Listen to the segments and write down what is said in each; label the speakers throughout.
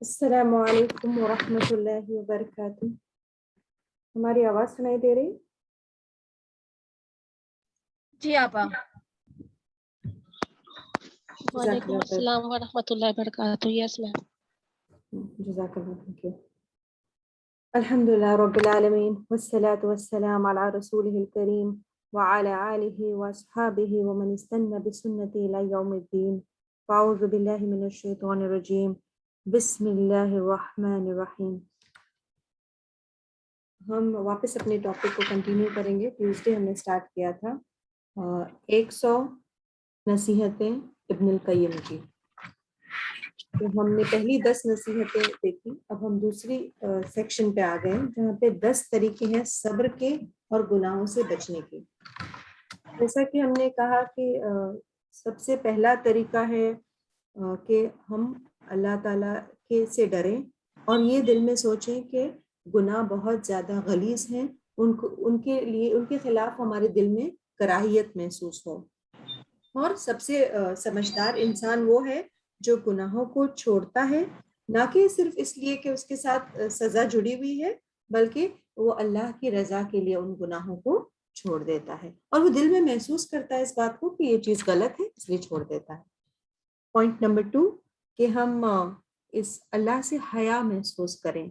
Speaker 1: السلام علیکم ورحمۃ اللہ وبرکاتہ. ہماری آواز سنائی دے رہی؟
Speaker 2: جی آپا.
Speaker 3: وعلیکم السلام ورحمۃ اللہ وبرکاتہ. یس میم.
Speaker 1: جزاک اللہ. Thank you. الحمد للہ رب العالمین والصلاة والسلام علی رسولہ الکریم وعلی آلہ واصحابہ ومن استنى بسنته الی یوم الدین. اعوذ باللہ من الشیطان الرجیم. بسم اللہ الرحمن الرحیم. ہم واپس اپنے ٹاپک کو کنٹینیو کریں گے. ٹیوزڈے ہم نے اسٹارٹ کیا تھا 100 نصیحتیں ابن القیم کی. تو ہم نے پہلی 10 نصیحتیں دیکھی. اب ہم دوسری سیکشن پہ آ گئے جہاں پہ 10 طریقے ہیں صبر کے اور گناہوں سے بچنے کے. جیسا کہ ہم نے کہا کہ سب سے پہلا طریقہ ہے کہ ہم اللہ تعالیٰ کے سے ڈریں اور یہ دل میں سوچیں کہ گناہ بہت زیادہ غلیظ ہیں. ان کے خلاف ہمارے دل میں کراہیت محسوس ہو. اور سب سے سمجھدار انسان وہ ہے جو گناہوں کو چھوڑتا ہے، نہ کہ صرف اس لیے کہ اس کے ساتھ سزا جڑی ہوئی ہے، بلکہ وہ اللہ کی رضا کے لیے ان گناہوں کو چھوڑ دیتا ہے اور وہ دل میں محسوس کرتا ہے اس بات کو کہ یہ چیز غلط ہے، اس لیے چھوڑ دیتا ہے. پوائنٹ نمبر 2 کہ ہم اس اللہ سے حیا محسوس کریں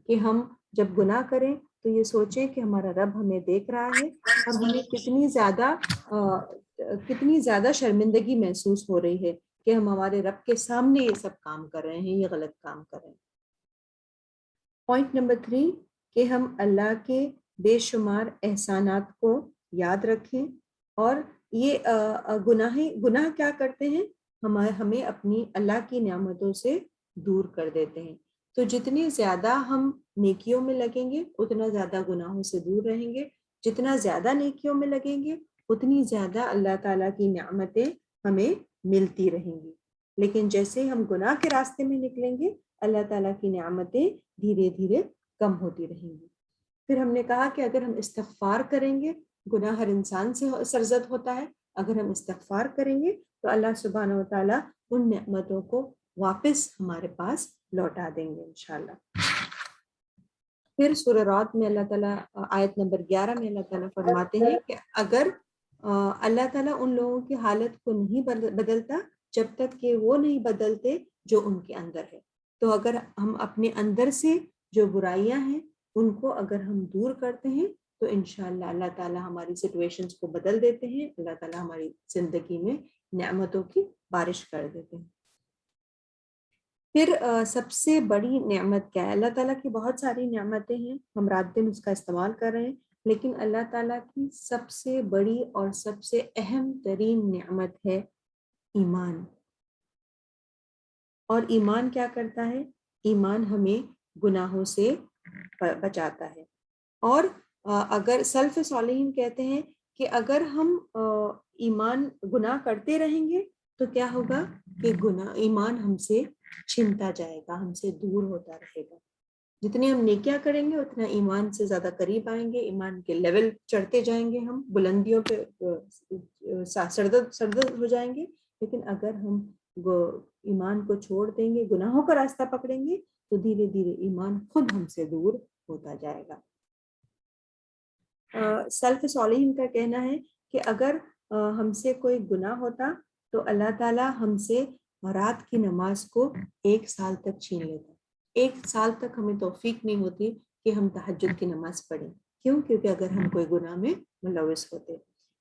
Speaker 1: کہ ہم جب گناہ کریں تو یہ سوچیں کہ ہمارا رب ہمیں دیکھ رہا ہے اور ہمیں کتنی زیادہ شرمندگی محسوس ہو رہی ہے کہ ہم ہمارے رب کے سامنے یہ سب کام کر رہے ہیں، یہ غلط کام کر رہے ہیں. پوائنٹ نمبر 3 کہ ہم اللہ کے بے شمار احسانات کو یاد رکھیں اور یہ گناہ کیا کرتے ہیں، ہمیں اپنی اللہ کی نعمتوں سے دور کر دیتے ہیں. تو جتنی زیادہ ہم نیکیوں میں لگیں گے اتنا زیادہ گناہوں سے دور رہیں گے. جتنا زیادہ نیکیوں میں لگیں گے اتنی زیادہ اللہ تعالیٰ کی نعمتیں ہمیں ملتی رہیں گی. لیکن جیسے ہم گناہ کے راستے میں نکلیں گے اللہ تعالیٰ کی نعمتیں دھیرے دھیرے کم ہوتی رہیں گی. پھر ہم نے کہا کہ اگر ہم استغفار کریں گے، گناہ ہر انسان سے سرزد ہوتا ہے، اگر ہم استغفار کریں گے تو اللہ سبحانہ و تعالیٰ ان نعمتوں کو واپس ہمارے پاس لوٹا دیں گے انشاءاللہ. پھر سورہ رعد میں اللہ تعالیٰ آیت نمبر 11 میں اللہ تعالیٰ فرماتے ہیں کہ اگر اللہ تعالیٰ ان لوگوں کی حالت کو نہیں بدلتا جب تک کہ وہ نہیں بدلتے جو ان کے اندر ہے. تو اگر ہم اپنے اندر سے جو برائیاں ہیں ان کو اگر ہم دور کرتے ہیں تو انشاءاللہ اللہ تعالیٰ ہماری سچویشنز کو بدل دیتے ہیں. اللہ تعالیٰ ہماری زندگی میں نعمتوں کی بارش کر دیتے ہیں. پھر سب سے بڑی نعمت کیا ہے؟ اللہ تعالیٰ کی بہت ساری نعمتیں ہیں، ہم رات دن اس کا استعمال کر رہے ہیں، لیکن اللہ تعالیٰ کی سب سے بڑی اور سب سے اہم ترین نعمت ہے ایمان. اور ایمان کیا کرتا ہے؟ ایمان ہمیں گناہوں سے بچاتا ہے. اور اگر سلف صالحین کہتے ہیں کہ اگر ہم گناہ کرتے رہیں گے تو کیا ہوگا کہ ایمان ہم سے چھنتا جائے گا، ہم سے دور ہوتا رہے گا. جتنی ہم نیکیاں کریں گے اتنا ایمان سے زیادہ قریب آئیں گے، ایمان کے لیول چڑھتے جائیں گے، ہم بلندیوں پہ سرد ہو جائیں گے. لیکن اگر ہم ایمان کو چھوڑ دیں گے، گناہوں کا راستہ پکڑیں گے تو دھیرے دھیرے ایمان خود ہم سے دور ہوتا جائے گا. سلف صالحین کا کہنا ہے کہ اگر ہم سے کوئی گناہ ہوتا تو اللہ تعالیٰ ہم سے رات کی نماز کو 1 سال تک چھین لیتا. 1 سال تک ہمیں توفیق نہیں ہوتی کہ ہم تہجد کی نماز پڑھیں. کیوں؟ کیونکہ اگر ہم کوئی گناہ میں ملوث ہوتے.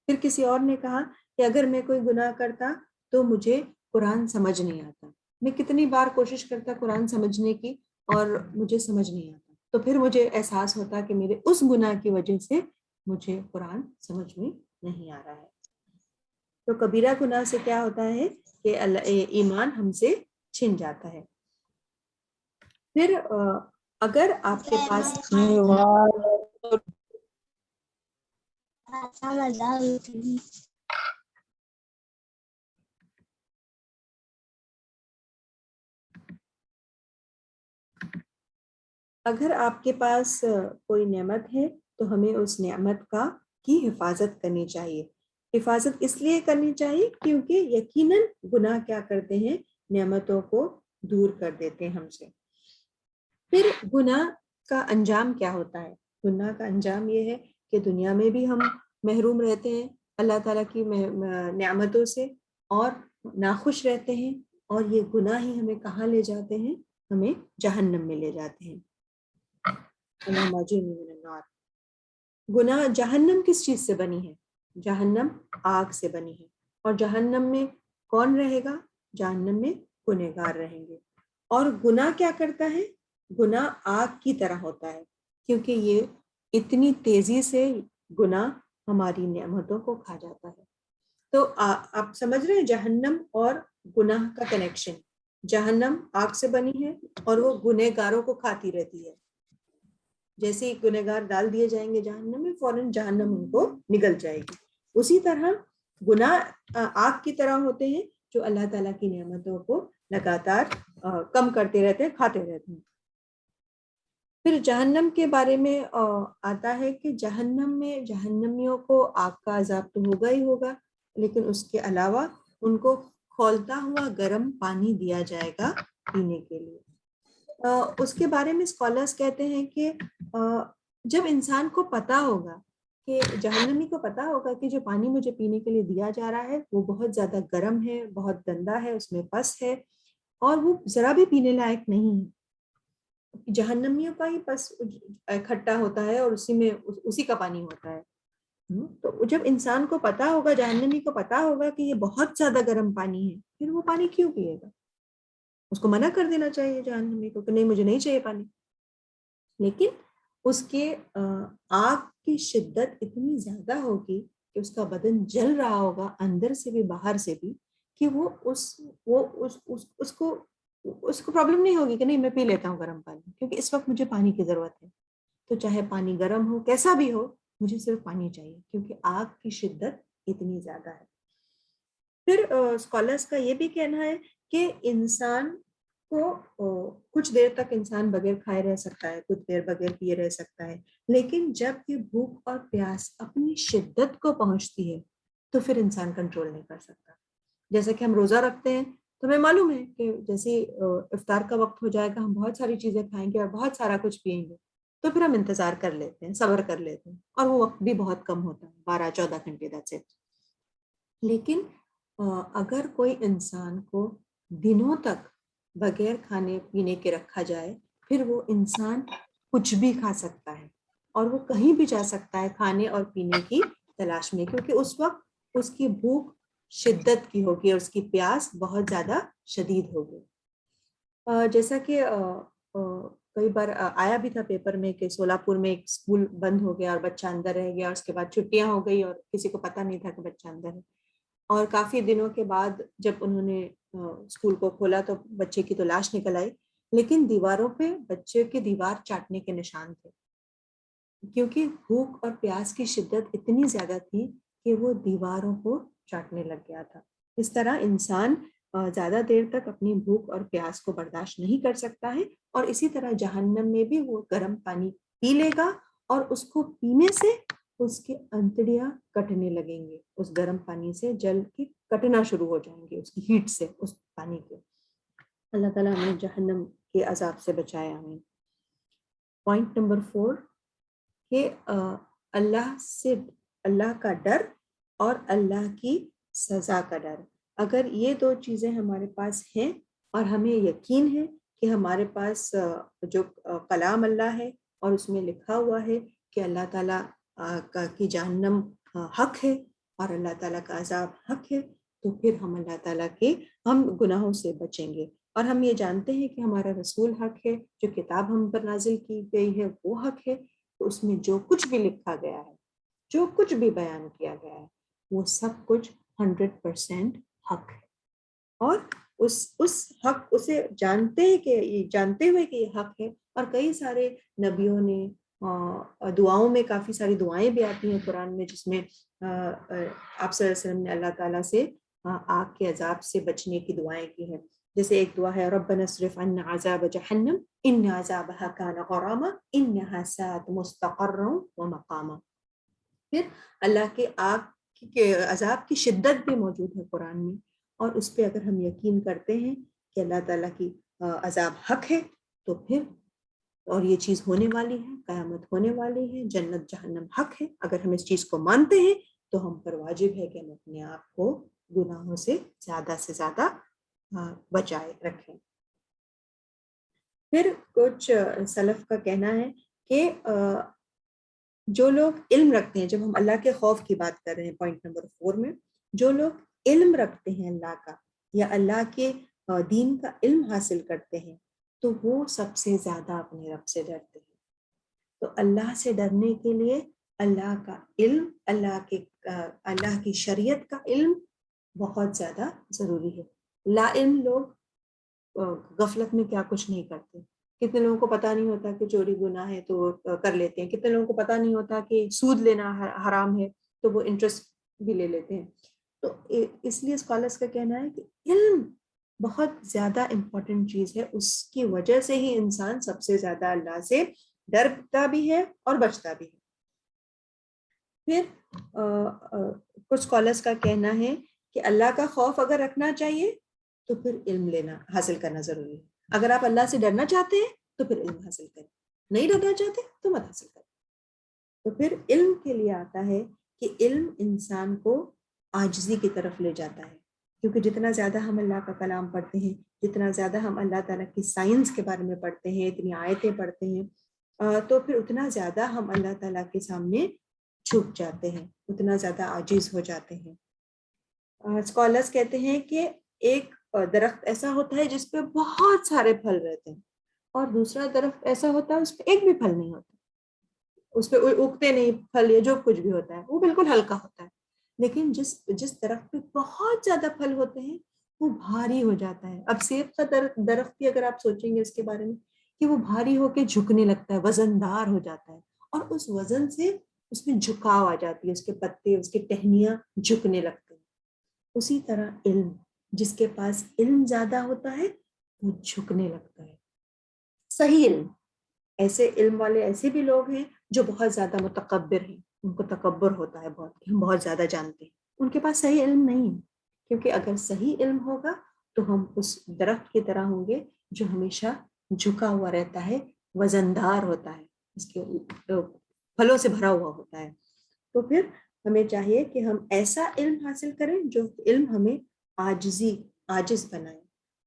Speaker 1: پھر کسی اور نے کہا کہ اگر میں کوئی گناہ کرتا تو مجھے قرآن سمجھ نہیں آتا. میں کتنی بار کوشش کرتا قرآن سمجھنے کی اور مجھے سمجھ نہیں آتا. تو پھر مجھے احساس ہوتا کہ میرے اس گناہ کی وجہ سے مجھے قرآن سمجھ میں نہیں آ رہا ہے. تو کبیرہ گناہ سے کیا ہوتا ہے کہ ایمان ہم سے چھن جاتا ہے. پھر اگر آپ کے پاس کوئی نعمت ہے تو ہمیں اس نعمت کی حفاظت کرنی چاہیے. حفاظت اس لیے کرنی چاہیے کیونکہ یقیناً گناہ کیا کرتے ہیں، نعمتوں کو دور کر دیتے ہیں ہم سے. پھر گناہ کا انجام کیا ہوتا ہے؟ گناہ کا انجام یہ ہے کہ دنیا میں بھی ہم محروم رہتے ہیں اللہ تعالیٰ کی نعمتوں سے اور ناخوش رہتے ہیں، اور یہ گناہ ہی ہمیں کہاں لے جاتے ہیں؟ ہمیں جہنم میں لے جاتے ہیں۔ اللہم اجرنی من النار۔ گناہ، جہنم کس چیز سے بنی ہے؟ جہنم آگ سے بنی ہے، اور جہنم میں کون رہے گا؟ جہنم میں گنہگار رہیں گے۔ اور گناہ کیا کرتا ہے؟ گناہ آگ کی طرح ہوتا ہے، کیونکہ یہ اتنی تیزی سے گناہ ہماری نعمتوں کو کھا جاتا ہے۔ تو آپ سمجھ رہے ہیں جہنم اور گناہ کا کنیکشن؟ جہنم آگ سے بنی ہے اور وہ گنہگاروں کو کھاتی رہتی ہے۔ جیسے ہی گنہگار ڈال دیے جائیں گے جہنم میں، فوراً جہنم ان کو نگل جائے گی۔ اسی طرح گناہ آگ کی طرح ہوتے ہیں جو اللہ تعالیٰ کی نعمتوں کو لگاتار کم کرتے رہتے ہیں، کھاتے رہتے ہیں۔ پھر جہنم کے بارے میں آتا ہے کہ جہنم میں جہنمیوں کو آگ کا عذاب تو ہوگا ہی ہوگا، لیکن اس کے علاوہ ان کو کھولتا ہوا گرم پانی دیا جائے گا پینے کے لیے۔ اس کے بارے میں اسکالرس کہتے ہیں کہ جب انسان کو پتا ہوگا کہ جہنمی کو پتا ہوگا کہ جو پانی مجھے پینے کے لیے دیا جا رہا ہے وہ بہت زیادہ گرم ہے، بہت گندا ہے، اس میں پس ہے اور وہ ذرا بھی پینے لائق نہیں ہے۔ جہنمیوں کا ہی پس کھٹا ہوتا ہے اور اسی کا پانی ہوتا ہے۔ تو جب انسان کو پتا ہوگا، جہنمی کو پتا ہوگا کہ یہ بہت زیادہ گرم پانی ہے، پھر وہ پانی کیوں پیے گا؟ اس کو منع کر دینا چاہیے جہنمی کو کہ نہیں، مجھے نہیں چاہیے پانی۔ لیکن اس کے آگ کی شدت اتنی زیادہ ہوگی کہ اس کا بدن جل رہا ہوگا اندر سے بھی باہر سے بھی، کہ اس کو پرابلم نہیں ہوگی کہ نہیں میں پی لیتا ہوں گرم پانی، کیونکہ اس وقت مجھے پانی کی ضرورت ہے۔ تو چاہے پانی گرم ہو، کیسا بھی ہو، مجھے صرف پانی چاہیے، کیونکہ آگ کی شدت اتنی زیادہ ہے۔ پھر اسکالرس کا یہ بھی کہنا ہے کہ انسان کو کچھ دیر تک انسان بغیر کھائے رہ سکتا ہے، کچھ دیر بغیر پیے رہ سکتا ہے، لیکن جب یہ بھوک اور پیاس اپنی شدت کو پہنچتی ہے تو پھر انسان کنٹرول نہیں کر سکتا۔ جیسا کہ ہم روزہ رکھتے ہیں تو ہمیں معلوم ہے کہ جیسے افطار کا وقت ہو جائے گا ہم بہت ساری چیزیں کھائیں گے اور بہت سارا کچھ پیئیں گے، تو پھر ہم انتظار کر لیتے ہیں، صبر کر لیتے ہیں، اور وہ وقت بھی بہت کم ہوتا ہے، 12-14 گھنٹے that's it۔ لیکن اگر کوئی انسان کو دنوں تک بغیر کھانے پینے کے رکھا جائے، پھر وہ انسان کچھ بھی کھا سکتا ہے اور وہ کہیں بھی جا سکتا ہے کھانے اور پینے کی تلاش میں، کیونکہ اس وقت اس کی بھوک شدت کی ہوگی اور اس کی پیاس بہت زیادہ شدید ہوگی۔ جیسا کہ کئی بار آیا بھی تھا پیپر میں کہ سولاپور میں ایک اسکول بند ہو گیا اور بچہ اندر رہ گیا، اور اس کے بعد چھٹیاں ہو گئی اور کسی کو پتہ نہیں تھا کہ بچہ اندر ہے، اور کافی دنوں کے بعد جب انہوں نے اسکول کو کھولا تو بچے کی تو لاش نکل آئی، لیکن دیواروں پہ بچے کے دیوار چاٹنے کے نشان تھے، کیونکہ بھوک اور پیاس کی شدت اتنی زیادہ تھی کہ وہ دیواروں کو چاٹنے لگ گیا تھا۔ اس طرح انسان زیادہ دیر تک اپنی بھوک اور پیاس کو برداشت نہیں کر سکتا ہے، اور اسی طرح جہنم میں بھی وہ گرم پانی پی لے گا اور اس کو پینے سے اس کے انتڑیاں کٹنے لگیں گے، اس گرم پانی سے جل کے کٹنا شروع ہو جائیں گے اس کی ہیٹ سے، اس پانی کے۔ اللہ تعالیٰ ہمیں جہنم کے عذاب سے بچائے، آمین۔ پوائنٹ نمبر 4 کہ اللہ کا ڈر اور اللہ کی سزا کا ڈر۔ اگر یہ دو چیزیں ہمارے پاس ہیں اور ہمیں یقین ہے کہ ہمارے پاس جو کلام اللہ ہے اور اس میں لکھا ہوا ہے کہ اللہ تعالیٰ کی جہنم حق ہے اور اللہ تعالیٰ کا عذاب حق ہے، تو پھر ہم گناہوں سے بچیں گے، اور ہم یہ جانتے ہیں کہ ہمارا رسول حق ہے، جو کتاب ہم پر نازل کی گئی ہے وہ حق ہے، تو اس میں جو کچھ بھی لکھا گیا ہے، جو کچھ بھی بیان کیا گیا ہے، وہ سب کچھ 100% حق ہے، اور اس حق اسے جانتے ہوئے کہ یہ حق ہے۔ اور کئی سارے نبیوں نے دعاؤں میں کافی ساری دعائیں بھی آتی ہیں قرآن میں، جس میں آپ صلی اللہ علیہ وسلم نے اللہ تعالیٰ سے آگ کے عذاب سے بچنے کی دعائیں کی ہیں۔ جیسے ایک دعا ہے ربنا اصرف عنا عذاب جہنم ان عذابها كان غراما انها ساءت مستقرا ومقاما۔ پھر اللہ کے آگ کے عذاب کی شدت بھی موجود ہے قرآن میں، اور اس پہ اگر ہم یقین کرتے ہیں کہ اللہ تعالیٰ کی عذاب حق ہے، تو پھر اور یہ چیز ہونے والی ہے، قیامت ہونے والی ہے، جنت جہنم حق ہے. اگر ہم اس چیز کو مانتے ہیں تو ہم پر واجب ہے کہ ہم اپنے آپ کو گناہوں سے زیادہ بچائے رکھیں. پھر کچھ سلف کا کہنا ہے کہ جو لوگ علم رکھتے ہیں، جب ہم اللہ کے خوف کی بات کر رہے ہیں پوائنٹ نمبر 4 میں، جو لوگ علم رکھتے ہیں اللہ کا یا اللہ کے دین کا علم حاصل کرتے ہیں تو وہ سب سے زیادہ اپنے رب سے ڈرتے ہیں. تو اللہ سے ڈرنے کے لیے اللہ کا علم، اللہ کی شریعت کا علم بہت زیادہ ضروری ہے. لا علم لوگ غفلت میں کیا کچھ نہیں کرتے. کتنے لوگوں کو پتہ نہیں ہوتا کہ چوری گناہ ہے تو کر لیتے ہیں. کتنے لوگوں کو پتہ نہیں ہوتا کہ سود لینا حرام ہے تو وہ انٹرسٹ بھی لے لیتے ہیں. تو اس لیے اسکالرس کا کہنا ہے کہ علم بہت زیادہ امپورٹنٹ چیز ہے. اس کی وجہ سے ہی انسان سب سے زیادہ اللہ سے ڈرتا بھی ہے اور بچتا بھی ہے. پھر کچھ اسکالرس کا کہنا ہے کہ اللہ کا خوف اگر رکھنا چاہیے تو پھر علم لینا حاصل کرنا ضروری ہے. اگر آپ اللہ سے ڈرنا چاہتے ہیں تو پھر علم حاصل کریں، نہیں ڈرنا چاہتے تو مت حاصل کریں. تو پھر علم کے لیے آتا ہے کہ علم انسان کو عاجزی کی طرف لے جاتا ہے، کیونکہ جتنا زیادہ ہم اللہ کا کلام پڑھتے ہیں، جتنا زیادہ ہم اللہ تعالیٰ کی سائنس کے بارے میں پڑھتے ہیں، اتنی آیتیں پڑھتے ہیں، تو پھر اتنا زیادہ ہم اللہ تعالیٰ کے سامنے جھک جاتے ہیں، اتنا زیادہ عاجز ہو جاتے ہیں. اسکالرس کہتے ہیں کہ ایک درخت ایسا ہوتا ہے جس پہ بہت سارے پھل رہتے ہیں، اور دوسرا درخت ایسا ہوتا ہے اس پہ ایک بھی پھل نہیں ہوتا، اس پہ اگتے نہیں پھل یا جو کچھ بھی ہوتا ہے وہ بالکل ہلکا ہوتا ہے. لیکن جس درخت پہ بہت زیادہ پھل ہوتے ہیں وہ بھاری ہو جاتا ہے. اب سیب کا درخت بھی اگر آپ سوچیں گے اس کے بارے میں کہ وہ بھاری ہو کے جھکنے لگتا ہے، وزن دار ہو جاتا ہے، اور اس وزن سے اس میں جھکاؤ آ جاتی ہے، اس کے پتے، اس کی ٹہنیاں جھکنے لگتے ہیں. اسی طرح علم، جس کے پاس علم زیادہ ہوتا ہے وہ جھکنے لگتا ہے. صحیح علم، ایسے علم والے ایسے بھی لوگ ہیں جو بہت زیادہ متکبر ہیں، ان کو تکبر ہوتا ہے بہت کہ ہم بہت زیادہ جانتے ہیں. ان کے پاس صحیح علم نہیں ہے، کیونکہ اگر صحیح علم ہوگا تو ہم اس درخت کی طرح ہوں گے جو ہمیشہ جھکا ہوا رہتا ہے، وزندار ہوتا ہے، اس کے پھلوں سے بھرا ہوا ہوتا ہے. تو پھر ہمیں چاہیے کہ ہم ایسا علم حاصل کریں جو علم ہمیں عاجز بنائے،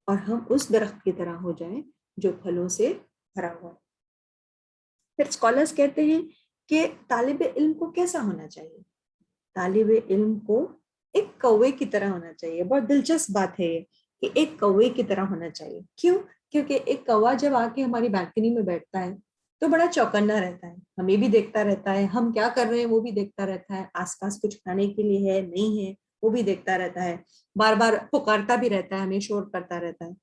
Speaker 1: اور ہم اس درخت کی طرح ہو جائیں جو پھلوں سے بھرا ہوا. پھر اسکالرس کہتے ہیں کہ طالب علم کو کیسا ہونا چاہیے. طالب علم کو ایک کوے کی طرح ہونا چاہیے. بہت دلچسپ بات ہے یہ کہ ایک کوے کی طرح ہونا چاہیے. کیوں؟ کیونکہ ایک کوا جب آ کے ہماری بالکنی میں بیٹھتا ہے تو بڑا چوکنا رہتا ہے، ہمیں بھی دیکھتا رہتا ہے، ہم کیا کر رہے ہیں وہ بھی دیکھتا رہتا ہے، آس پاس کچھ کھانے کے لیے ہے نہیں ہے وہ بھی دیکھتا رہتا ہے، بار بار پکارتا بھی رہتا ہے، ہمیں شور کرتا رہتا ہے.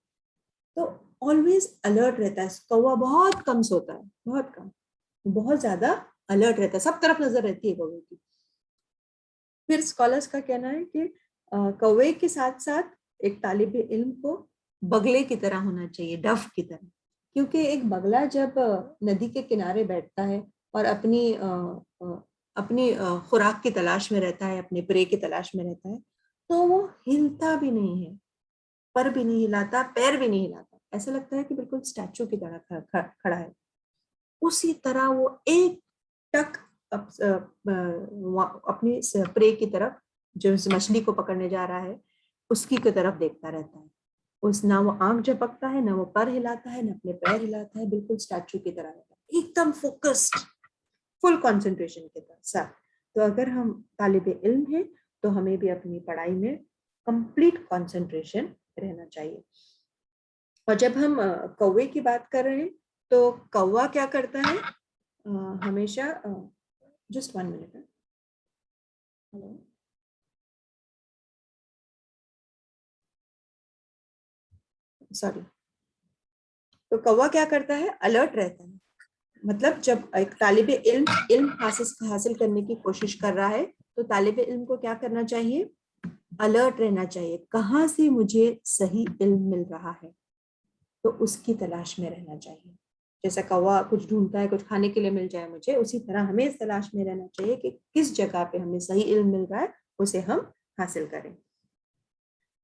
Speaker 1: تو آلویز الرٹ رہتا ہے. کوا بہت کم سوتا ہے، بہت کم، بہت زیادہ الرٹ رہتا ہے، سب طرف نظر رہتی ہے کوے کی. پھر اسکالرس کا کہنا ہے کہ کوے کے ساتھ ساتھ ایک طالب علم کو بگلے کی طرح ہونا چاہیے، ڈف کی طرح. کیونکہ ایک بگلا جب ندی کے کنارے بیٹھتا ہے اور اپنی خوراک کی تلاش میں رہتا ہے، اپنے پرے کی تلاش میں رہتا ہے، تو وہ ہلتا بھی نہیں ہے، پر بھی نہیں ہلاتا، پیر بھی نہیں ہلاتا، ایسا لگتا ہے کہ بالکل اسٹیچو کی طرح کھڑا ہے. اسی طرح وہ ایک ٹک اپنی پرے کی طرف، جو مچھلی کو پکڑنے جا رہا ہے اس کی طرف دیکھتا رہتا ہے. نہ وہ آنکھ جھپکتا ہے، نہ وہ پر ہلاتا ہے، نہ اپنے پیر ہلاتا ہے، بالکل اسٹیچو کی طرح رہتا ہے، ایک دم فوکسڈ، فل کنسنٹریشن کے ساتھ. تو اگر ہم طالب علم ہیں تو ہمیں بھی اپنی پڑھائی میں کمپلیٹ کنسنٹریشن رہنا چاہیے. اور جب ہم کوے کی بات کر رہے ہیں تو کوا کیا کرتا ہے ہمیشہ، جسٹ 1 منٹ، سوری. تو کوا کیا کرتا ہے؟ الرٹ رہتا ہے. مطلب جب ایک طالب علم حاصل کرنے کی کوشش کر رہا ہے تو طالب علم کو کیا کرنا چاہیے؟ الرٹ رہنا چاہیے. کہاں سے مجھے صحیح علم مل رہا ہے تو اس کی تلاش میں رہنا چاہیے. جیسا کوا کچھ ڈھونڈتا ہے، کچھ کھانے کے لیے مل جائے مجھے، اسی طرح ہمیں اس تلاش میں رہنا چاہیے کہ کس جگہ پہ ہمیں صحیح علم مل رہا ہے اسے ہم حاصل کریں.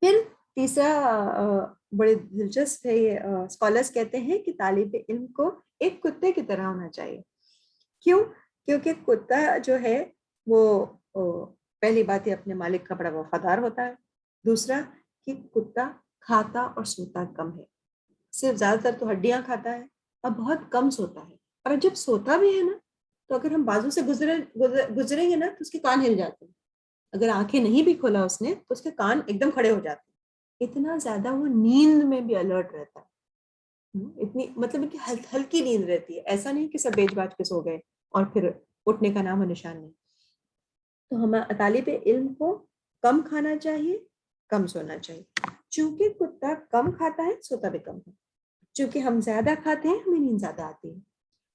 Speaker 1: پھر تیسرا بڑے دلچسپ ہے، یہ اسکالرس کہتے ہیں کہ طالب علم کو ایک کتے کی طرح ہونا چاہیے. کیوں؟ کیونکہ کتا جو ہے وہ پہلی بات یہ اپنے مالک کا بڑا وفادار ہوتا ہے. دوسرا کہ کتا کھاتا اور سوتا کم ہے، صرف زیادہ تر تو ہڈیاں کھاتا ہے اور بہت کم سوتا ہے. اور جب سوتا بھی ہے نا تو اگر ہم بازو سے گزریں گے نا تو اس کے کان ہل جاتے ہیں. اگر آنکھیں نہیں بھی کھولا اس نے تو اس کے کان ایک دم کھڑے ہو جاتے ہیں. اتنا زیادہ وہ نیند میں بھی الرٹ رہتا ہے. اتنی مطلب کہ ہلکی نیند رہتی ہے. ایسا نہیں کہ سب بیج باج کے سو گئے اور پھر اٹھنے کا نام و نشان نہیں. تو ہم طالب علم کو کم کھانا چاہیے، کم سونا چاہیے. چونکہ کتا کم کھاتا ہے سوتا بھی کم ہے. چونکہ ہم زیادہ کھاتے ہیں ہمیں نیند زیادہ آتی ہے.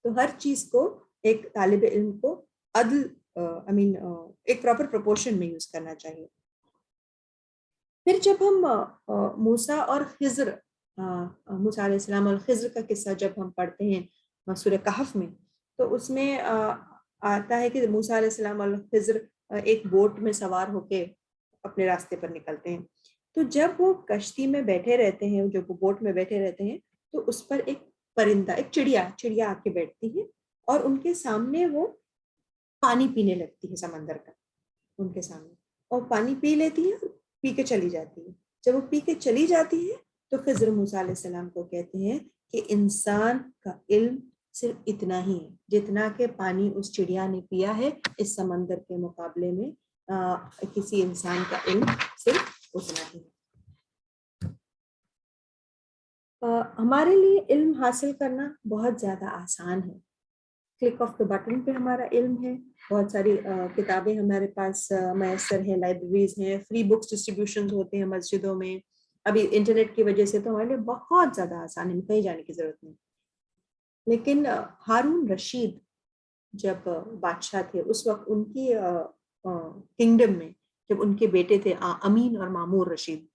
Speaker 1: تو ہر چیز کو ایک طالب علم کو عدل ایک پراپر پروپورشن میں یوز کرنا چاہیے. پھر جب ہم موسیٰ اور خضر، موسیٰ علیہ السلام اور خضر کا قصہ جب ہم پڑھتے ہیں سورہ کہف میں، تو اس میں آتا ہے کہ موسیٰ علیہ السلام اور خضر ایک بوٹ میں سوار ہو کے اپنے راستے پر نکلتے ہیں. تو جب وہ کشتی میں بیٹھے رہتے ہیں، جب وہ بوٹ میں بیٹھے رہتے ہیں، تو اس پر ایک پرندہ، ایک چڑیا آ کے بیٹھتی ہے اور ان کے سامنے وہ پانی پینے لگتی ہے سمندر کا ان کے سامنے، اور پانی پی لیتی ہے، پی کے چلی جاتی ہے. جب وہ پی کے چلی جاتی ہے تو خضر موسیٰ علیہ السلام کو کہتے ہیں کہ انسان کا علم صرف اتنا ہی ہے جتنا کہ پانی اس چڑیا نے پیا ہے. اس سمندر کے مقابلے میں کسی انسان کا علم صرف اتنا ہی ہے. ہمارے لیے علم حاصل کرنا بہت زیادہ آسان ہے. کلک آف دا بٹن پہ ہمارا علم ہے. بہت ساری کتابیں ہمارے پاس میسر ہیں، لائبریریز ہیں، فری بکس ڈسٹریبیوشن ہوتے ہیں مسجدوں میں. ابھی انٹرنیٹ کی وجہ سے تو ہمارے لیے بہت زیادہ آسان ہے، کہیں جانے کی ضرورت نہیں. لیکن ہارون رشید جب بادشاہ تھے اس وقت ان کی کنگڈم میں جب ان کے بیٹے تھے امین اور مامور رشید،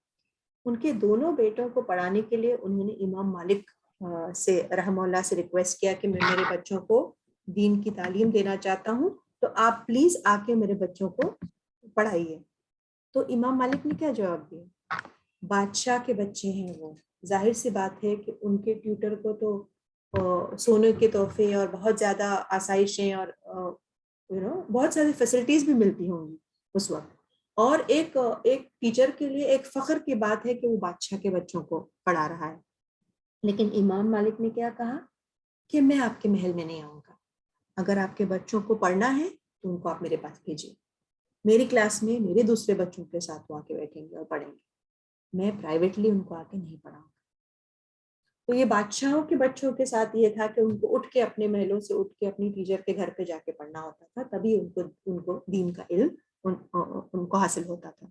Speaker 1: ان کے دونوں بیٹوں کو پڑھانے کے لیے انہوں نے امام مالک سے رحمہ اللہ سے ریکویسٹ کیا کہ میں میرے بچوں کو دین کی تعلیم دینا چاہتا ہوں، تو آپ پلیز آ کے میرے بچوں کو پڑھائیے. تو امام مالک نے کیا جواب دیا؟ بادشاہ کے بچے ہیں وہ، ظاہر سی بات ہے کہ ان کے ٹیوٹر کو تو سونے کے تحفے اور بہت زیادہ آسائشیں اور بہت ساری فیسلٹیز بھی ملتی ہوں گی اس وقت. اور ایک ٹیچر کے لیے ایک فخر کی بات ہے کہ وہ بادشاہ کے بچوں کو پڑھا رہا ہے. لیکن امام مالک نے کیا کہا کہ میں آپ کے محل میں نہیں آؤں گا. اگر آپ کے بچوں کو پڑھنا ہے تو ان کو آپ میرے پاس بھیجیے. میری کلاس میں میرے دوسرے بچوں کے ساتھ وہ آ کے بیٹھیں گے اور پڑھیں گے. میں پرائیویٹلی ان کو آ کے نہیں پڑھاؤں گا. تو یہ بادشاہوں کے بچوں کے ساتھ یہ تھا کہ ان کو اٹھ کے اپنے محلوں سے اٹھ کے اپنی ٹیچر کے گھر پہ جا کے پڑھنا ہوتا تھا، تبھی ان کو دین کا علم ان کو حاصل ہوتا تھا.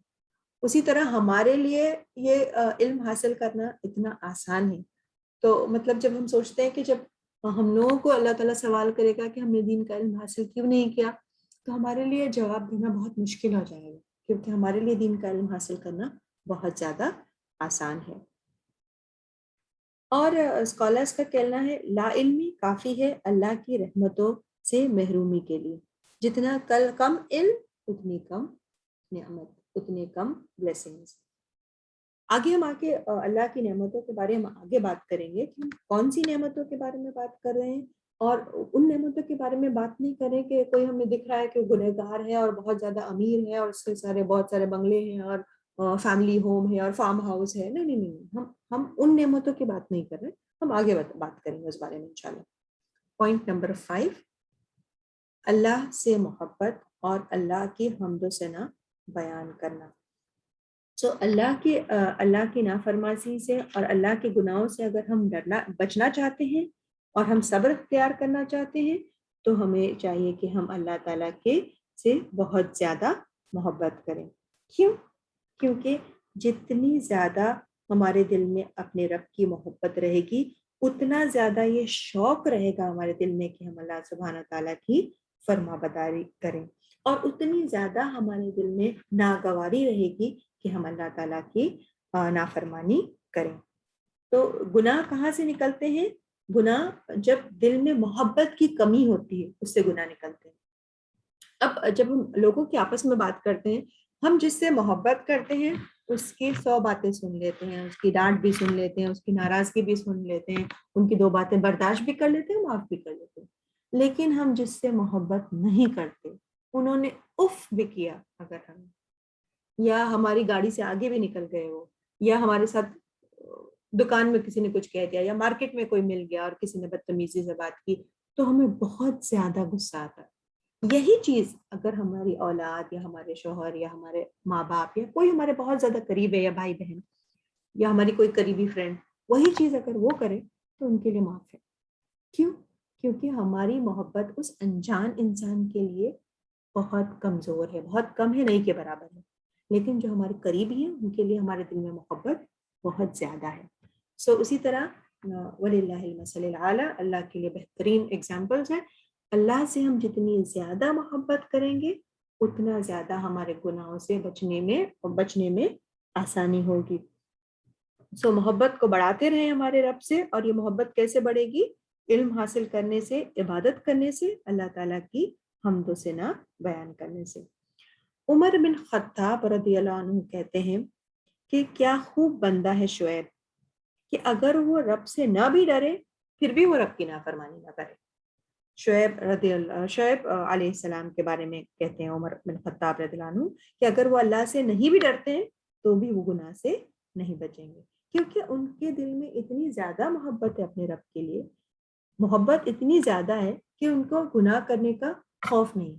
Speaker 1: اسی طرح ہمارے لیے یہ علم حاصل کرنا اتنا آسان ہے. تو مطلب جب ہم سوچتے ہیں کہ جب ہم لوگوں کو اللہ تعالیٰ سوال کرے گا کہ ہم نے دین کا علم حاصل کیوں نہیں کیا، تو ہمارے لیے جواب دینا بہت مشکل ہو جائے گا، کیونکہ ہمارے لیے دین کا علم حاصل کرنا بہت زیادہ آسان ہے. اور اسکالرس کا کہنا ہے لا علمی کافی ہے اللہ کی رحمتوں سے محرومی کے لیے. جتنا کم علم اتنی کم نعمت، اتنے کم بلیسنگز. آگے ہم اللہ کی نعمتوں کے بارے میں آگے بات کریں گے کہ کون سی نعمتوں کے بارے میں بات کر رہے ہیں، اور ان نعمتوں کے بارے میں بات نہیں کریں کہ کوئی ہمیں دکھ رہا ہے کہ گنہگار ہے اور بہت زیادہ امیر ہے اور اس کے بہت سارے بنگلے ہیں اور فیملی ہوم ہے اور فارم ہاؤس ہے. نہیں، ہم ان نعمتوں کی بات نہیں کر رہے. ہم آگے بات کریں گے اس بارے میں انشاءاللہ. پوائنٹ نمبر 5، اللہ سے محبت اور اللہ کی حمد و ثنا بیان کرنا. اللہ کی نافرمانی سے اور اللہ کے گناہوں سے اگر ہم بچنا چاہتے ہیں اور ہم صبر اختیار کرنا چاہتے ہیں تو ہمیں چاہیے کہ ہم اللہ تعالیٰ کے سے بہت زیادہ محبت کریں. کیوں؟ کیونکہ جتنی زیادہ ہمارے دل میں اپنے رب کی محبت رہے گی اتنا زیادہ یہ شوق رہے گا ہمارے دل میں کہ ہم اللہ سبحانہ تعالیٰ کی فرما برداری کریں، اور اتنی زیادہ ہمارے دل میں ناگواری رہے گی کہ ہم اللہ تعالیٰ کی نافرمانی کریں. تو گناہ کہاں سے نکلتے ہیں؟ گناہ جب دل میں محبت کی کمی ہوتی ہے اس سے گناہ نکلتے ہیں. اب جب ہم لوگوں کی آپس میں بات کرتے ہیں، ہم جس سے محبت کرتے ہیں اس کی 100 باتیں سن لیتے ہیں، اس کی ڈانٹ بھی سن لیتے ہیں، اس کی ناراضگی بھی سن لیتے ہیں، ان کی 2 باتیں برداشت بھی کر لیتے ہیں، معاف بھی کر لیتے ہیں. لیکن ہم جس سے محبت نہیں کرتے، انہوں نے اف بھی کیا اگر ہم، یا ہماری گاڑی سے آگے بھی نکل گئے ہو، یا ہمارے ساتھ دکان میں کسی نے کچھ کہہ دیا، یا مارکیٹ میں کوئی مل گیا اور کسی نے بدتمیزی سے بات کی، تو ہمیں بہت زیادہ غصہ آتا ہے. یہی چیز اگر ہماری اولاد یا ہمارے شوہر یا ہمارے ماں باپ یا کوئی ہمارے بہت زیادہ قریب ہے، یا بھائی بہن یا ہماری کوئی قریبی فرینڈ، وہی چیز اگر وہ کرے تو ان کے لیے معاف ہے. کیوں؟ کیونکہ ہماری محبت اس انجان انسان کے لیے بہت کمزور ہے، بہت کم ہے، نہیں کے برابر ہے. لیکن جو ہمارے قریبی ہیں ان کے لیے ہمارے دل میں محبت بہت زیادہ ہے. اسی طرح وَلِلَّهِ الْمَثَلِ الْأَعْلَى، اللہ کے لیے بہترین ایگزامپلز ہیں. اللہ سے ہم جتنی زیادہ محبت کریں گے اتنا زیادہ ہمارے گناہوں سے بچنے میں آسانی ہوگی. محبت کو بڑھاتے رہیں ہمارے رب سے. اور یہ محبت کیسے بڑھے گی؟ علم حاصل کرنے سے، عبادت کرنے سے، اللہ تعالیٰ کی حمد و ثنا بیان کرنے سے. عمر بن خطاب رضی اللہ عنہ کہتے ہیں کہ کیا خوب بندہ ہے شعیب، کہ اگر وہ رب سے نہ بھی ڈرے پھر بھی وہ رب کی نافرمانی نہ کرے. شعیب علیہ السلام کے بارے میں کہتے ہیں عمر بن خطاب رضی اللہ عنہ کہ اگر وہ اللہ سے نہیں بھی ڈرتے ہیں تو بھی وہ گناہ سے نہیں بچیں گے، کیونکہ ان کے دل میں اتنی زیادہ محبت ہے اپنے رب کے لیے، محبت اتنی زیادہ ہے کہ ان کو گناہ کرنے کا خوف نہیں.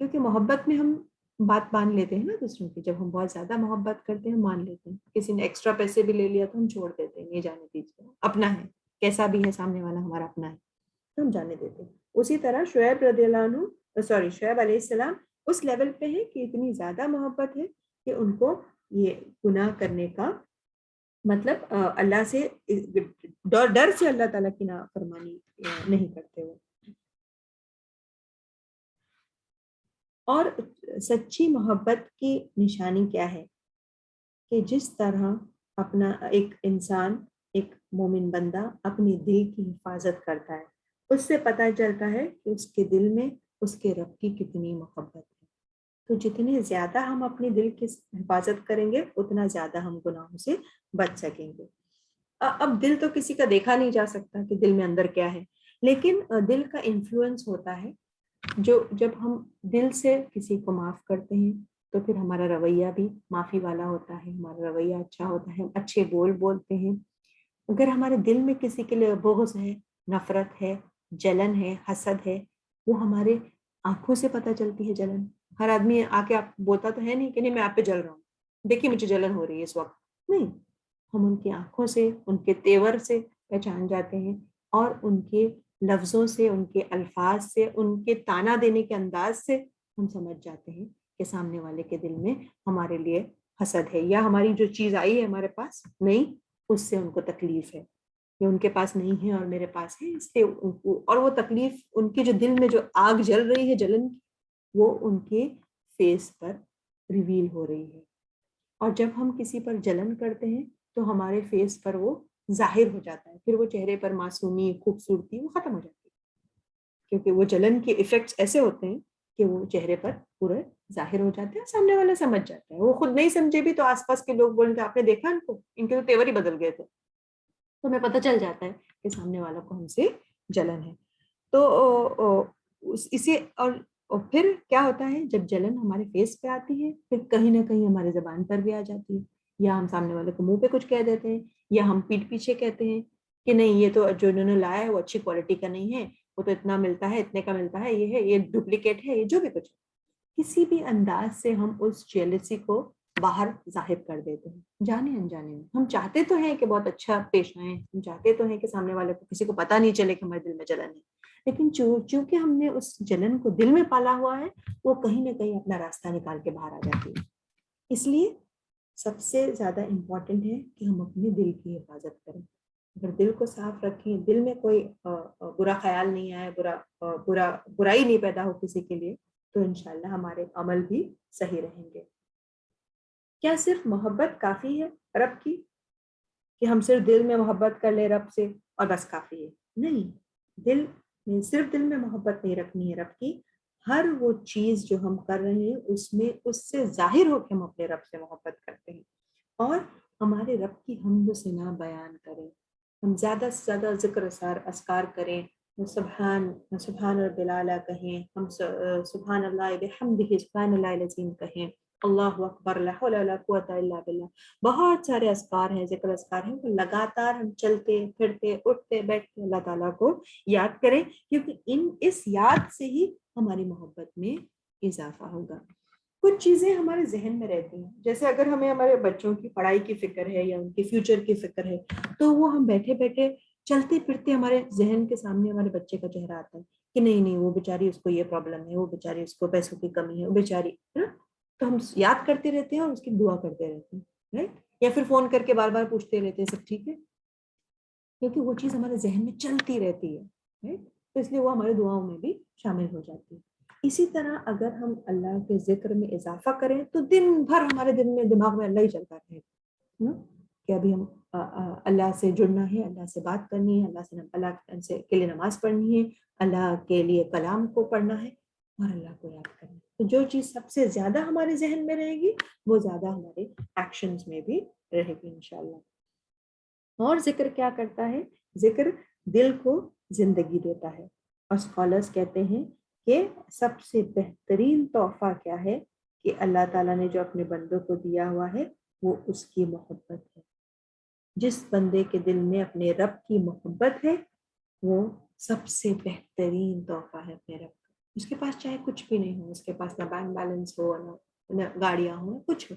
Speaker 1: کیونکہ محبت میں ہم بات مان لیتے ہیں نا دوسروں کی، جب ہم بہت زیادہ محبت کرتے ہیں مان لیتے ہیں. کسی نے ایکسٹرا پیسے بھی لے لیا تو ہم چھوڑ دیتے ہیں، یہ جانے دیجیے اپنا ہے، کیسا بھی ہے سامنے والا ہمارا اپنا ہے، تو ہم جانے دیتے ہیں. اسی طرح شعیب علیہ السلام اس لیول پہ ہے کہ اتنی زیادہ محبت ہے کہ ان کو یہ گناہ کرنے کا مطلب اللہ سے ڈر سے اللہ تعالیٰ کی نافرمانی نہیں کرتے وہ. اور سچی محبت کی نشانی کیا ہے؟ کہ جس طرح اپنا ایک انسان، ایک مومن بندہ اپنی دل کی حفاظت کرتا ہے، اس سے پتہ چلتا ہے کہ اس کے دل میں اس کے رب کی کتنی محبت ہے. تو جتنے زیادہ ہم اپنے دل کی حفاظت کریں گے اتنا زیادہ ہم گناہوں سے بچ سکیں گے. اب دل تو کسی کا دیکھا نہیں جا سکتا کہ دل میں اندر کیا ہے، لیکن دل کا انفلوئنس ہوتا ہے. جب ہم دل سے کسی کو معاف کرتے ہیں تو پھر ہمارا رویہ بھی معافی والا ہوتا ہے، ہمارا رویہ اچھا ہوتا ہے، اچھے بول بولتے ہیں. اگر ہمارے دل میں کسی کے لیے بغض ہے، نفرت ہے، جلن ہے، حسد ہے، وہ ہمارے آنکھوں سے پتہ چلتی ہے. جلن ہر آدمی آ کے آپ بولتا تو ہے نہیں کہ نہیں میں آپ پہ جل رہا ہوں، دیکھیے مجھے جلن ہو رہی ہے اس وقت، نہیں. ہم ان کی آنکھوں سے، ان کے تیور سے پہچان جاتے ہیں، اور ان کے لفظوں سے، ان کے الفاظ سے، ان کے تانا دینے کے انداز سے ہم سمجھ جاتے ہیں کہ سامنے والے کے دل میں ہمارے لیے حسد ہے، یا ہماری جو چیز آئی ہے ہمارے پاس نہیں، اس سے ان کو تکلیف ہے، یا ان کے پاس نہیں ہے اور میرے پاس ہے اس لیے اور وہ تکلیف ان کے جو دل میں جو آگ جل رہی ہے جلن کی، وہ ان کے فیس پر ریویل ہو رہی ہے. اور جب ہم کسی پر جلن کرتے ہیں تو ہمارے فیس پر وہ ظاہر ہو جاتا ہے، پھر وہ چہرے پر معصومی، خوبصورتی وہ ختم ہو جاتی ہے، کیونکہ وہ جلن کے ایفیکٹس ایسے ہوتے ہیں کہ وہ چہرے پر پورے ظاہر ہو جاتے ہیں، سامنے والا سمجھ جاتا ہے. وہ خود نہیں سمجھے بھی تو آس پاس کے لوگ بولیں گے آپ نے دیکھا ان کو، ان کے تو تیور ہی بدل گئے تھے، تو ہمیں پتہ چل جاتا ہے کہ سامنے والا کو ہم سے جلن ہے. تو اسے اور پھر کیا ہوتا ہے جب جلن ہمارے فیس پہ آتی ہے، پھر کہیں نہ کہیں ہمارے زبان پر بھی آ جاتی ہے، یا ہم سامنے والے کو منہ پہ کچھ کہہ دیتے ہیں، یا ہم پیٹھ پیچھے کہتے ہیں کہ نہیں یہ تو جو انہوں نے لایا ہے وہ اچھی کوالٹی کا نہیں ہے، وہ تو اتنا ملتا ہے، اتنے کا ملتا ہے، یہ ہے، یہ ڈپلیکیٹ ہے، یہ جو بھی کچھ ہے. کسی بھی انداز سے ہم اس جیلسی کو باہر ظاہر کر دیتے ہیں، جانے انجانے میں. ہم چاہتے تو ہیں کہ بہت اچھا پیش آئیں، ہم چاہتے تو ہیں کہ سامنے والے کو کسی کو پتہ نہیں چلے کہ ہمارے دل میں جلن ہے، لیکن چونکہ ہم نے اس جلن کو دل میں پالا ہوا ہے، وہ کہیں نہ کہیں اپنا راستہ نکال کے باہر آ جاتی ہے. اس لیے سب سے زیادہ امپورٹنٹ ہے کہ ہم اپنے دل کی حفاظت کریں. اگر دل کو صاف رکھیں، دل میں کوئی برا خیال نہیں آئے، برائی نہیں پیدا ہو کسی کے لیے، تو انشاءاللہ ہمارے عمل بھی صحیح رہیں گے. کیا صرف محبت کافی ہے رب کی، کہ ہم صرف دل میں محبت کر لیں رب سے اور بس کافی ہے؟ نہیں، صرف دل میں محبت نہیں رکھنی ہے رب کی، ہر وہ چیز جو ہم کر رہے ہیں اس میں اس سے ظاہر ہو کہ ہم اپنے رب سے محبت کرتے ہیں. اور ہمارے رب کی حمد و ثنا بیان کریں. ہم زیادہ سے زیادہ ذکر اذکار کریں. سبحان رب العلیٰ کہیں، ہم سبحان اللہ بحمدہ سبحان اللہ العظیم کہیں، اللہ اکبر لا حول ولا قوۃ الا باللہ. بہت سارے اذکار ہیں، ذکر اذکار ہیں. تو لگاتار ہم چلتے پھرتے اٹھتے بیٹھتے اللہ تعالیٰ کو یاد کریں، کیونکہ اس یاد سے ہی ہماری محبت میں اضافہ ہوگا. کچھ چیزیں ہمارے ذہن میں رہتی ہیں، جیسے اگر ہمیں ہمارے بچوں کی پڑھائی کی فکر ہے یا ان کے فیوچر کی فکر ہے، تو وہ ہم بیٹھے بیٹھے چلتے پھرتے ہمارے ذہن کے سامنے ہمارے بچے کا چہرہ آتا ہے کہ نہیں وہ بیچاری، اس کو یہ پرابلم ہے، وہ بیچاری اس کو پیسوں کی کمی ہے، وہ بیچاری ہے نا. تو ہم یاد کرتے رہتے ہیں اور اس کی دعا کرتے رہتے ہیں، رائٹ. یا پھر فون کر کے بار بار پوچھتے رہتے ہیں سب ٹھیک ہے، کیونکہ وہ چیز ہمارے ذہن میں چلتی رہتی ہے، رائٹ. تو اس لیے وہ ہمارے دعاؤں میں بھی شامل ہو جاتی ہے. اسی طرح اگر ہم اللہ کے ذکر میں اضافہ کریں تو دن بھر ہمارے دل میں دماغ میں اللہ ہی چلتا رہے گا کہ ابھی ہم اللہ سے جڑنا ہے، اللہ سے بات کرنی ہے، اللہ کے لیے نماز پڑھنی ہے، اللہ کے لیے کلام کو پڑھنا ہے اور اللہ کو یاد کرنا ہے. تو جو چیز سب سے زیادہ ہمارے ذہن میں رہے گی وہ زیادہ ہمارے ایکشنز میں بھی رہے گی انشاءاللہ. اور ذکر کیا کرتا ہے؟ ذکر دل کو زندگی دیتا ہے. اور اسکالرز کہتے ہیں کہ سب سے بہترین تحفہ کیا ہے کہ اللہ تعالیٰ نے جو اپنے بندوں کو دیا ہوا ہے وہ اس کی محبت ہے. جس بندے کے دل میں اپنے رب کی محبت ہے وہ سب سے بہترین تحفہ ہے اپنے رب کا. اس کے پاس چاہے کچھ بھی نہیں ہو، اس کے پاس نہ بینک بیلنس ہو، نہ گاڑیاں ہوں، کچھ ہو،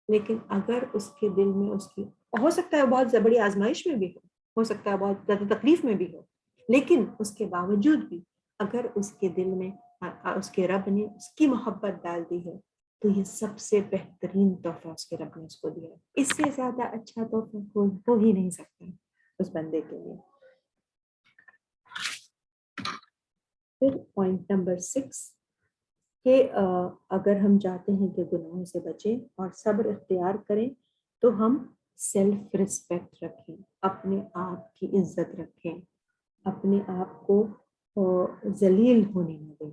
Speaker 1: لیکن اگر اس کے دل میں اس کی، ہو سکتا ہے بہت بڑی آزمائش میں بھی ہو سکتا ہے بہت زیادہ تکلیف میں بھی ہو، لیکن اس کے باوجود بھی اگر اس کے دل میں اس کے رب نے اس کی محبت ڈال دی ہے تو یہ سب سے بہترین تحفہ اس کے رب نے اس کو دیا ہے. اس سے زیادہ اچھا تحفہ کوئی ہو ہی نہیں سکتا اس بندے کے لیے. پھر پوائنٹ نمبر 6 کہ اگر ہم چاہتے ہیں کہ گناہوں سے بچیں اور صبر اختیار کریں تو ہم سیلف رسپیکٹ رکھیں، اپنے آپ کی عزت رکھیں، اپنے آپ کو ذلیل ہونے نہ دیں،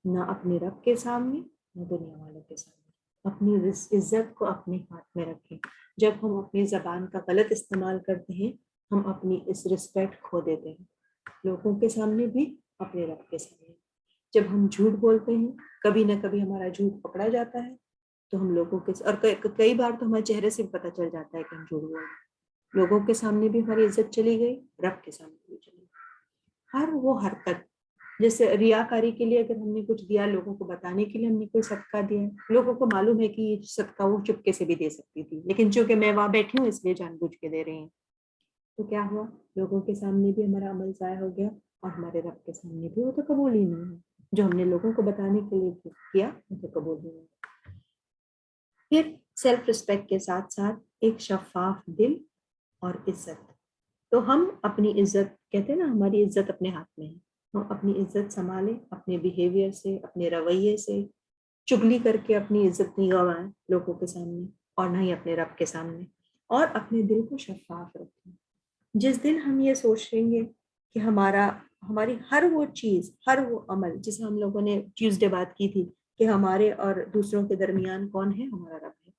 Speaker 1: نہ اپنے رب کے سامنے نہ دنیا والوں کے سامنے. اپنی عزت کو اپنے ہاتھ میں رکھیں. جب ہم اپنی زبان کا غلط استعمال کرتے ہیں ہم اپنی اس رسپیکٹ کھو دیتے ہیں، لوگوں کے سامنے بھی اپنے رب کے سامنے. جب ہم جھوٹ بولتے ہیں کبھی نہ کبھی ہمارا جھوٹ پکڑا جاتا ہے تو ہم لوگوں کے، اور کئی بار تو ہمارے چہرے سے پتہ چل جاتا ہے کہ ہم جھوٹ بول رہے ہیں. لوگوں کے سامنے بھی ہماری عزت چلی گئی، رب کے سامنے بھی چلی گئی. ہر وہ حرکت، جیسے ریاکاری کے لیے اگر ہم نے کچھ دیا، لوگوں کو بتانے کے لیے ہم نے کوئی صدقہ دیا ہے، لوگوں کو معلوم ہے کہ یہ صدقہ وہ چپکے سے بھی دے سکتی تھی، لیکن چونکہ میں وہاں بیٹھی ہوں اس لیے جان بوجھ کے دے رہی ہیں. تو کیا ہوا؟ لوگوں کے سامنے بھی ہمارا عمل ضائع ہو گیا اور ہمارے رب کے سامنے بھی وہ تو قبول ہی نہیں ہے. جو ہم نے لوگوں کو بتانے کے لیے کیا وہ تو قبول ہی نہیں. پھر سیلف رسپیکٹ کے ساتھ ساتھ ایک شفاف دل اور عزت. تو ہم اپنی عزت، کہتے ہیں نا ہماری عزت اپنے ہاتھ میں ہے، ہم اپنی عزت سنبھالیں، اپنے بیہیویئر سے، اپنے رویے سے. چگلی کر کے اپنی عزت نہیں گوائیں لوگوں کے سامنے اور نہ ہی اپنے رب کے سامنے. اور اپنے دل کو شفاف رکھیں. جس دن ہم یہ سوچ لیں گے کہ ہماری ہر وہ چیز، ہر وہ عمل، جسے ہم لوگوں نے ٹیوزڈے بات کی تھی کہ ہمارے اور دوسروں کے درمیان کون ہے؟ ہمارا رب ہے.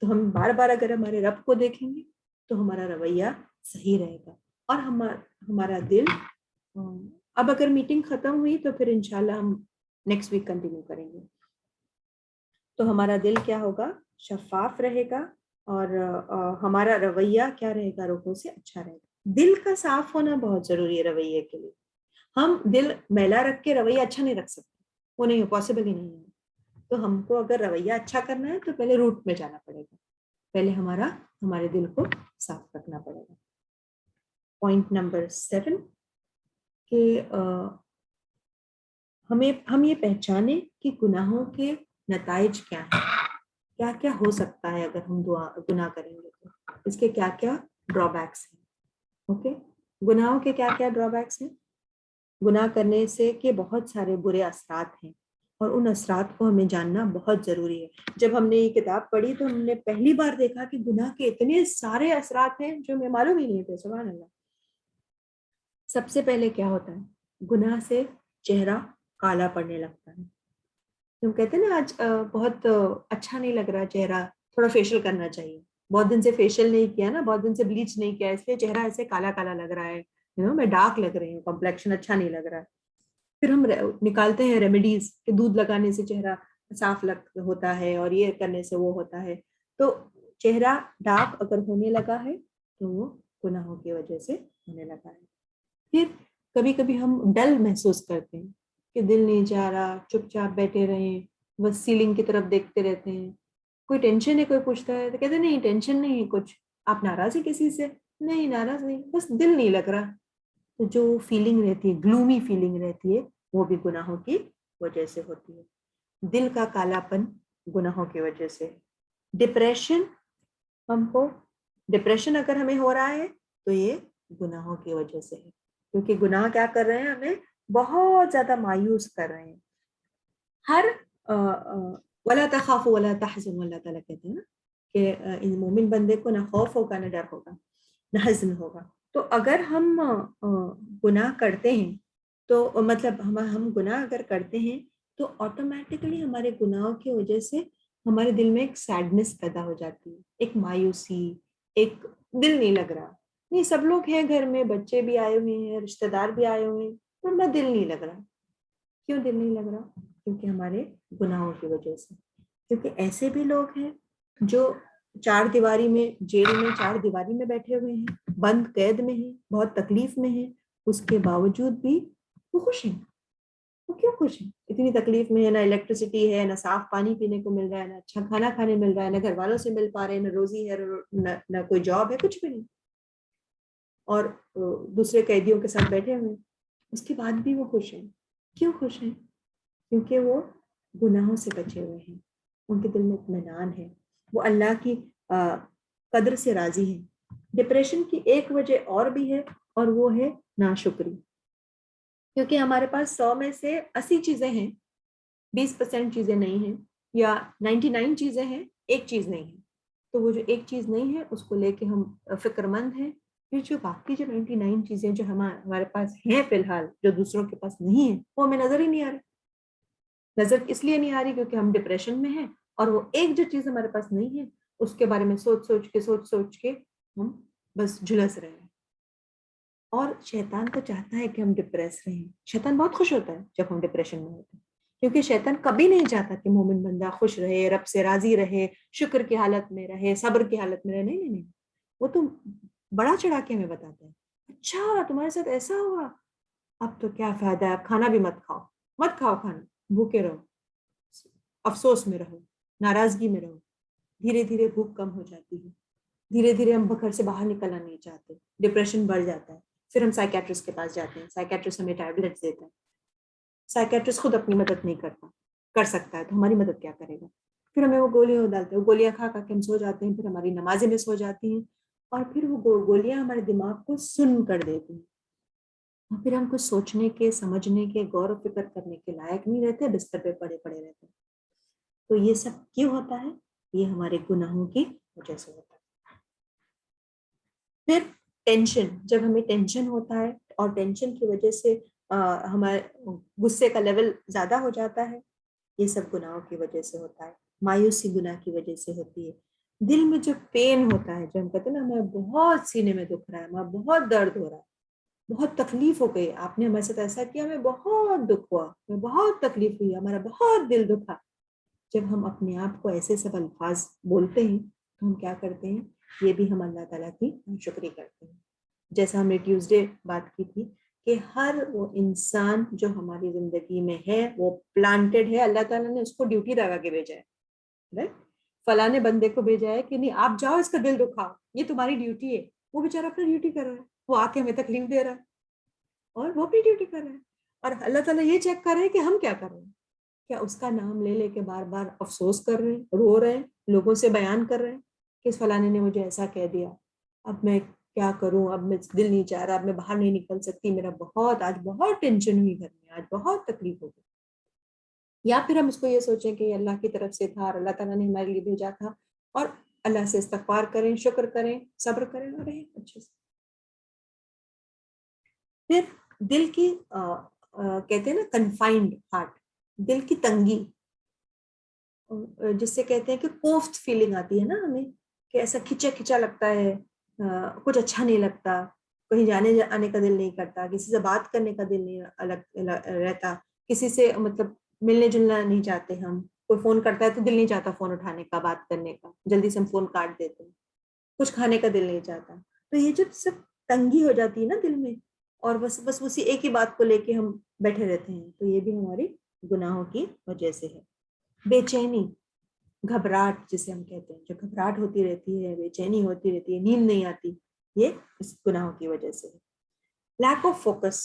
Speaker 1: تو ہم بار بار اگر ہمارے رب کو دیکھیں گے تو ہمارا رویہ صحیح رہے گا اور ہمارا دل. اب اگر میٹنگ ختم ہوئی تو پھر انشاءاللہ ہم نیکسٹ ویک کنٹینیو کریں گے. تو ہمارا دل کیا ہوگا؟ شفاف رہے گا اور ہمارا رویہ کیا رہے گا؟ لوگوں سے اچھا رہے گا. دل کا صاف ہونا بہت ضروری ہے رویے کے لیے. ہم دل میلا رکھ کے رویہ اچھا نہیں رکھ سکتے، وہ نہیں، پاسبل ہی نہیں ہے. تو ہم کو اگر رویہ اچھا کرنا ہے تو پہلے روٹ میں جانا پڑے گا، پہلے ہمارے دل کو صاف رکھنا پڑے گا. پوائنٹ نمبر 7 کہ ہم یہ پہچانیں کہ گناہوں کے نتائج کیا ہیں، کیا کیا ہو سکتا ہے اگر ہم گناہ کریں گے تو اس کے کیا کیا ڈرا بیکس ہیں. اوکے، گناہوں کے کیا کیا ڈرا بیکس ہیں؟ گناہ کرنے سے کے بہت سارے برے اثرات ہیں اور ان اثرات کو ہمیں جاننا بہت ضروری ہے. جب ہم نے یہ کتاب پڑھی تو ہم نے پہلی بار دیکھا کہ گناہ کے اتنے سارے اثرات ہیں جو ہمیں معلوم ہی نہیں تھے. سبحان اللہ. سب سے پہلے کیا ہوتا ہے؟ گناہ سے چہرہ کالا پڑنے لگتا ہے. تم کہتے ہیں نا آج بہت اچھا نہیں لگ رہا چہرہ، تھوڑا فیشیل کرنا چاہیے. بہت دن سے فیشیل نہیں کیا نا, بہت دن سے بلیچ نہیں کیا, اس لیے چہرہ ایسے کالا کالا لگ رہا ہے, میں ڈارک لگ رہی ہوں, کمپلیکشن اچھا نہیں لگ رہا ہے. پھر ہم نکالتے ہیں ریمیڈیز کہ دودھ لگانے سے چہرہ صاف ہوتا ہے, اور یہ کرنے سے وہ ہوتا ہے. تو چہرہ ڈارک اگر ہونے لگا ہے تو وہ گناہوں کی وجہ سے ہونے لگا ہے. پھر کبھی کبھی ہم ڈل محسوس کرتے ہیں کہ دل نہیں چاہ رہا, چپ چاپ بیٹھے رہیں, بس سیلنگ کی طرف دیکھتے رہتے ہیں. کوئی ٹینشن ہے, کوئی پوچھتا ہے تو کہتے نہیں ٹینشن نہیں ہے کچھ. آپ ناراض ہیں کسی سے؟ نہیں ناراض نہیں, بس دل نہیں لگ رہا. تو جو فیلنگ رہتی ہے, گلومی فیلنگ رہتی ہے, وہ بھی گناہوں کی وجہ سے ہوتی ہے. دل کا کالا پن گناہوں کی وجہ سے. ڈپریشن, ہم کو ڈپریشن اگر ہمیں ہو رہا ہے تو یہ گناہوں کی وجہ سے ہے, کیونکہ گناہ کیا کر رہے ہیں, ہمیں بہت زیادہ مایوس کر رہے ہیں. ہر ولا تخافوا ولا تحزنوا, اللہ تعالیٰ کہتے ہیں نا کہ مومن بندے کو نہ خوف ہوگا نہ ڈر ہوگا نہ حزن ہوگا. تو اگر ہم گناہ کرتے ہیں تو مطلب ہم گناہ اگر کرتے ہیں تو آٹومیٹکلی ہمارے گناہوں کی وجہ سے ہمارے دل میں ایک سیڈنس پیدا ہو جاتی ہے, ایک مایوسی, ایک دل نہیں لگ رہا. نہیں, سب لوگ ہیں گھر میں, بچے بھی آئے ہوئے ہیں, رشتہ دار بھی آئے ہوئے ہیں, پر میں دل نہیں لگ رہا. کیوں دل نہیں لگ رہا؟ کیونکہ ہمارے گناہوں کی وجہ سے. کیونکہ ایسے بھی لوگ ہیں جو چار دیواری میں, جیل میں چار دیواری میں بیٹھے ہوئے ہیں, بند قید میں ہیں, بہت تکلیف میں ہیں, اس کے باوجود بھی وہ خوش ہیں. وہ کیوں خوش ہیں؟ اتنی تکلیف میں ہے, نہ الیکٹریسٹی ہے, نہ صاف پانی پینے کو مل رہا ہے, نہ اچھا کھانا کھانے مل رہا ہے, نہ گھر والوں سے مل پا رہے ہیں, نہ روزی ہے, نہ کوئی جاب ہے, کچھ بھی نہیں, اور دوسرے قیدیوں کے ساتھ بیٹھے ہوئے, اس کے بعد بھی وہ خوش ہیں. کیوں خوش ہیں؟ کیونکہ وہ گناہوں سے بچے ہوئے ہیں, ان کے دل میں اطمینان ہے, وہ اللہ کی قدر سے راضی ہیں. ڈپریشن کی ایک وجہ اور بھی ہے, اور وہ ہے ناشکری. کیونکہ ہمارے پاس 100 میں سے 80 چیزیں ہیں, 20% چیزیں نہیں ہیں, یا 99 چیزیں ہیں, ایک چیز نہیں ہے. تو وہ جو ایک چیز نہیں ہے اس کو لے کے ہم فکر مند ہیں. پھر جو باقی جو 99 چیزیں جو ہمارے پاس ہیں فی الحال, جو دوسروں کے پاس نہیں ہیں, وہ ہمیں نظر ہی نہیں آ رہی. نظر اس لیے نہیں آ رہی کیونکہ ہم ڈپریشن میں ہیں, اور وہ ایک جو چیز ہمارے پاس نہیں ہے اس کے بارے میں سوچ سوچ کے ہم بس جھلس رہے ہیں. اور شیطان تو چاہتا ہے کہ ہم ڈپریس رہیں. شیطان بہت خوش ہوتا ہے جب ہم ڈپریشن میں ہوتے ہیں, کیونکہ شیطان کبھی نہیں چاہتا کہ مومن بندہ خوش رہے, رب سے راضی رہے, شکر کی حالت میں رہے, صبر کی حالت میں رہے. نہیں نہیں نہیں, وہ تو بڑا چڑھا کے ہمیں بتاتا ہے, اچھا تمہارے ساتھ ایسا ہوا, اب تو کیا فائدہ ہے, اب کھانا بھی مت کھاؤ کھانا, بھوکے رہو, افسوس میں رہو, ناراضگی میں رہو. دھیرے دھیرے بھوک کم ہو جاتی ہے, دھیرے دھیرے ہم گھر سے باہر نکلنا نہیں چاہتے, ڈپریشن بڑھ جاتا ہے. پھر ہم سائیکیٹرسٹ کے پاس جاتے ہیں, سائیکیٹرسٹ ہمیں ٹیبلٹس دیتا ہے. سائیکیٹرسٹ خود اپنی مدد نہیں کر سکتا ہے, تو ہماری مدد کیا کرے گا؟ پھر ہمیں وہ گولیاں ڈالتے ہیں, وہ گولیاں کھا کے ہم سو جاتے ہیں, پھر ہماری نمازیں میں سو جاتی ہیں, اور پھر وہ گولیاں ہمارے دماغ کو سن کر دیتی ہیں, اور پھر ہم کچھ سوچنے کے, سمجھنے کے, غور و فکر کرنے کے لائق نہیں رہتے, بستر پہ پڑے رہتے ہیں. تو یہ سب کیوں ہوتا ہے؟ یہ ہمارے گناہوں کی وجہ سے ہوتا ہے. پھر ٹینشن, جب ہمیں ٹینشن ہوتا ہے اور ٹینشن کی وجہ سے ہمارے غصے کا لیول زیادہ ہو جاتا ہے, یہ سب گناہوں کی وجہ سے ہوتا ہے. مایوسی گناہ کی وجہ سے ہوتی ہے. دل میں جو پین ہوتا ہے, جو ہم کہتے ہیں نا ہمیں بہت سینے میں دکھ رہا ہے, ہمیں بہت درد ہو رہا ہے, بہت تکلیف ہو گئی, آپ نے ہمارے ساتھ ایسا کیا, ہمیں بہت دکھ ہوا, ہمیں بہت تکلیف ہوئی, ہمارا بہت دل دکھا. جب ہم اپنے آپ کو ایسے سب الفاظ بولتے ہیں تو ہم کیا کرتے ہیں, یہ بھی ہم اللہ تعالیٰ کی ناشکری کرتے ہیں. جیسا ہم نے ٹیوزڈے بات کی تھی کہ ہر وہ انسان جو ہماری زندگی میں ہے وہ پلانٹڈ ہے, اللہ تعالیٰ نے اس کو ڈیوٹی لگا کے بھیجا ہے. فلاں نے بندے کو بھیجا ہے کہ نہیں آپ جاؤ اس کا دل دکھاؤ, یہ تمہاری ڈیوٹی ہے. وہ بیچارہ اپنا ڈیوٹی کر رہا ہے, وہ آ کے ہمیں تکلیف دے رہا ہے, اور وہ اپنی ڈیوٹی کر رہا ہے. اور اللہ تعالیٰ یہ چیک کر رہے ہیں کہ ہم کیا کر رہے ہیں. کیا اس کا نام لے لے کے بار بار افسوس کر رہے ہیں, رو رہے ہیں, لوگوں سے بیان کر رہے ہیں کہ اس فلانے نے مجھے ایسا کہہ دیا, اب میں کیا کروں, اب میں دل نہیں چاہ رہا, اب میں باہر نہیں نکل سکتی, میرا آج بہت ٹینشن ہوئی گھر میں, آج بہت تکلیف ہو گئی. یا پھر ہم اس کو یہ سوچیں کہ اللہ کی طرف سے تھا اور اللہ تعالیٰ نے ہمارے لیے بھیجا تھا, اور اللہ سے استغفار کریں, شکر کریں, صبر کریں اور رہیں اچھے سے. پھر دل کی کہتے ہیں نا کنفائنڈ ہارٹ, دل کی تنگی, جس سے کہتے ہیں کہ کوفت فیلنگ آتی ہے نا ہمیں, کہ ایسا کھچا کھچا لگتا ہے، کچھ اچھا نہیں لگتا، کہیں جانے آنے کا دل نہیں کرتا، کسی سے بات کرنے کا دل نہیں رہتا، کسی سے مطلب ملنے جلنا نہیں چاہتے ہم، کوئی فون کرتا ہے تو دل نہیں چاہتا فون اٹھانے کا، بات کرنے کا، جلدی سے ہم فون کاٹ دیتے ہیں، کچھ کھانے کا دل نہیں چاہتا. تو یہ جب سب تنگی ہو جاتی ہے نا دل میں، اور بس اسی ایک ہی بات کو لے کے ہم بیٹھے رہتے ہیں، تو یہ بھی ہماری گناہوں کی وجہ سے ہے. بے چینی، گھبراہٹ جسے ہم کہتے ہیں، جو گھبراہٹ ہوتی رہتی ہے، بے چینی ہوتی رہتی ہے، نیند نہیں آتی، یہ اس گناہوں کی وجہ سے ہے. Lack of focus,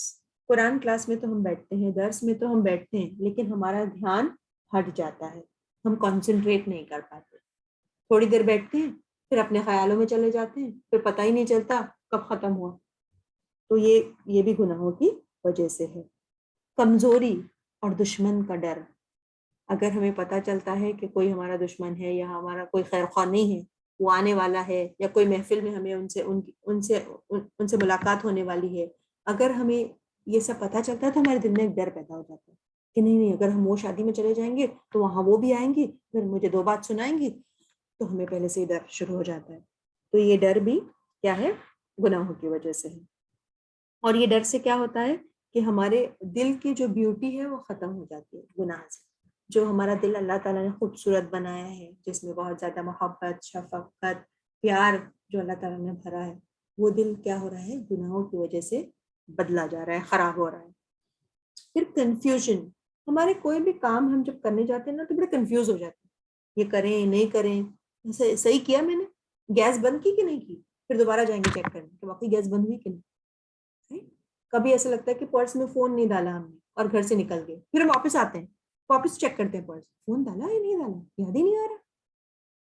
Speaker 1: Quran class میں تو ہم بیٹھتے ہیں، درس میں تو ہم بیٹھتے ہیں، لیکن ہمارا دھیان ہٹ جاتا ہے، ہم کنسنٹریٹ نہیں کر پاتے. تھوڑی دیر بیٹھتے ہیں پھر اپنے خیالوں میں چلے جاتے ہیں، پھر پتہ ہی نہیں چلتا کب ختم ہوا. تو یہ بھی گناہوں کی وجہ سے ہے. کمزوری اور دشمن کا ڈر، اگر ہمیں پتہ چلتا ہے کہ کوئی ہمارا دشمن ہے یا ہمارا کوئی خیر خواہ نہیں ہے، وہ آنے والا ہے، یا کوئی محفل میں ہمیں ان سے ملاقات ہونے والی ہے، اگر ہمیں یہ سب پتہ چلتا ہے تو ہمارے دل میں ایک ڈر پیدا ہو جاتا ہے کہ نہیں اگر ہم وہ شادی میں چلے جائیں گے تو وہاں وہ بھی آئیں گی، پھر مجھے 2 بات سنائیں گی، تو ہمیں پہلے سے ہی ڈر شروع ہو جاتا ہے. تو یہ ڈر بھی کیا ہے؟ گناہوں کی وجہ سے ہے. اور یہ ڈر سے کیا ہوتا ہے کہ ہمارے دل کی جو بیوٹی ہے وہ ختم ہو جاتی ہے گناہ سے. جو ہمارا دل اللہ تعالیٰ نے خوبصورت بنایا ہے، جس میں بہت زیادہ محبت، شفقت، پیار جو اللہ تعالیٰ نے بھرا ہے، وہ دل کیا ہو رہا ہے؟ گناہوں کی وجہ سے بدلا جا رہا ہے، خراب ہو رہا ہے. پھر کنفیوژن، ہمارے کوئی بھی کام ہم جب کرنے جاتے ہیں نا تو بڑے کنفیوز ہو جاتے ہیں، یہ کریں نہیں کریں، صحیح کیا میں نے، گیس بند کی کہ نہیں کی، پھر دوبارہ جائیں گے چیک کرنے کہ واقعی گیس بند ہوئی کہ نہیں. کبھی ایسا لگتا ہے کہ پرس میں فون نہیں ڈالا ہم نے اور گھر سے نکل گئے، پھر ہم واپس آتے ہیں، واپس چیک کرتے ہیں پرس، فون ڈالا یا نہیں ڈالا، یاد ہی نہیں آ رہا،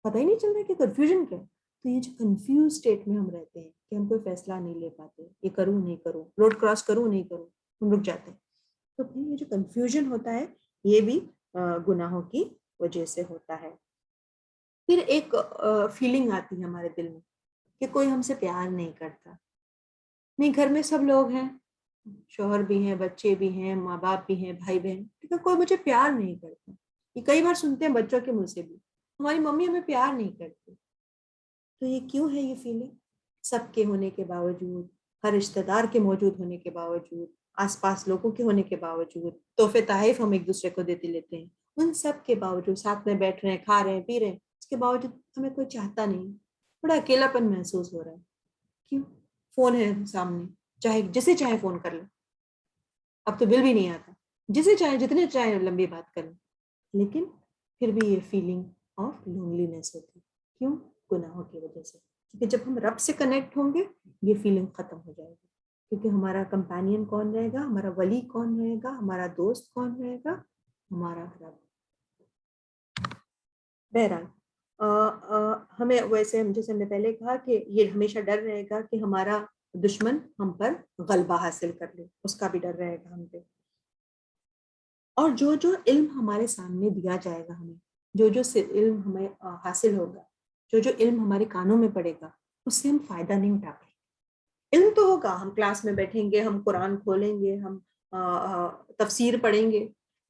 Speaker 1: پتہ ہی نہیں چل رہا کہ کنفیوژن کیا ہے. تو یہ جو کنفیوز اسٹیٹ میں ہم رہتے ہیں کہ ہم کوئی فیصلہ نہیں لے پاتے، یہ کروں نہیں کروں، روڈ کراس کروں نہیں کروں، ہم رک جاتے ہیں. تو پھر یہ جو کنفیوژن ہوتا ہے یہ بھی گناہوں کی وجہ سے ہوتا ہے. پھر ایک فیلنگ آتی ہے ہمارے دل میں کہ کوئی ہم سے پیار نہیں کرتا. نہیں، گھر میں سب لوگ ہیں، شوہر بھی ہیں، بچے بھی ہیں، ماں باپ بھی ہیں، بھائی بہن، لیکن کوئی مجھے پیار نہیں کرتا. یہ کئی بار سنتے ہیں بچوں کے منہ سے بھی، ہماری ممی ہمیں پیار نہیں کرتی. تو یہ کیوں ہے یہ فیلنگ؟ سب کے ہونے کے باوجود، ہر رشتہ دار کے موجود ہونے کے باوجود، آس پاس لوگوں کے ہونے کے باوجود، تحفے تحائف ہم ایک دوسرے کو دیتے لیتے ہیں، ان سب کے باوجود ساتھ میں بیٹھ رہے ہیں، کھا رہے ہیں، پی رہے ہیں، اس کے باوجود ہمیں کوئی چاہتا نہیں، بڑا اکیلا پن محسوس ہو رہا ہے. کیوں؟ فون ہے سامنے، چاہے جسے چاہے فون کر لیں، اب تو بل بھی نہیں آتا، جسے چاہے جتنے چاہے لمبی بات کریں، لیکن پھر بھی یہ فیلنگ آف لونلینے ہوتی. کیوں؟ گناہوں کی وجہ سے. کیونکہ جب ہم رب سے کنیکٹ ہوں گے یہ فیلنگ ختم ہو جائے گی، کیونکہ ہمارا کمپینین کون رہے گا، ہمارا ولی کون رہے گا، ہمارا دوست کون رہے گا؟ ہمارا رب. بہرحال ہمیں ویسے جیسے ہم نے پہلے کہا کہ یہ ہمیشہ ڈر رہے گا کہ ہمارا دشمن ہم پر غلبہ حاصل کر لے، اس کا بھی ڈر رہے گا ہم پہ. اور جو علم ہمارے سامنے دیا جائے گا، ہمیں جو علم ہمیں حاصل ہوگا، جو علم ہمارے کانوں میں پڑے گا، اس سے ہم فائدہ نہیں اٹھا پائیں گے. علم تو ہوگا، ہم کلاس میں بیٹھیں گے، ہم قرآن کھولیں گے، ہم تفسیر پڑھیں گے،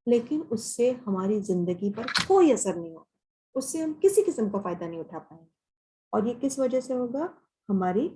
Speaker 1: لیکن اس سے ہماری زندگی پر کوئی اثر نہیں ہوگا، اس سے ہم کسی قسم کا فائدہ نہیں اٹھا پائیں گے. اور یہ کس وجہ سے ہوگا؟ ہماری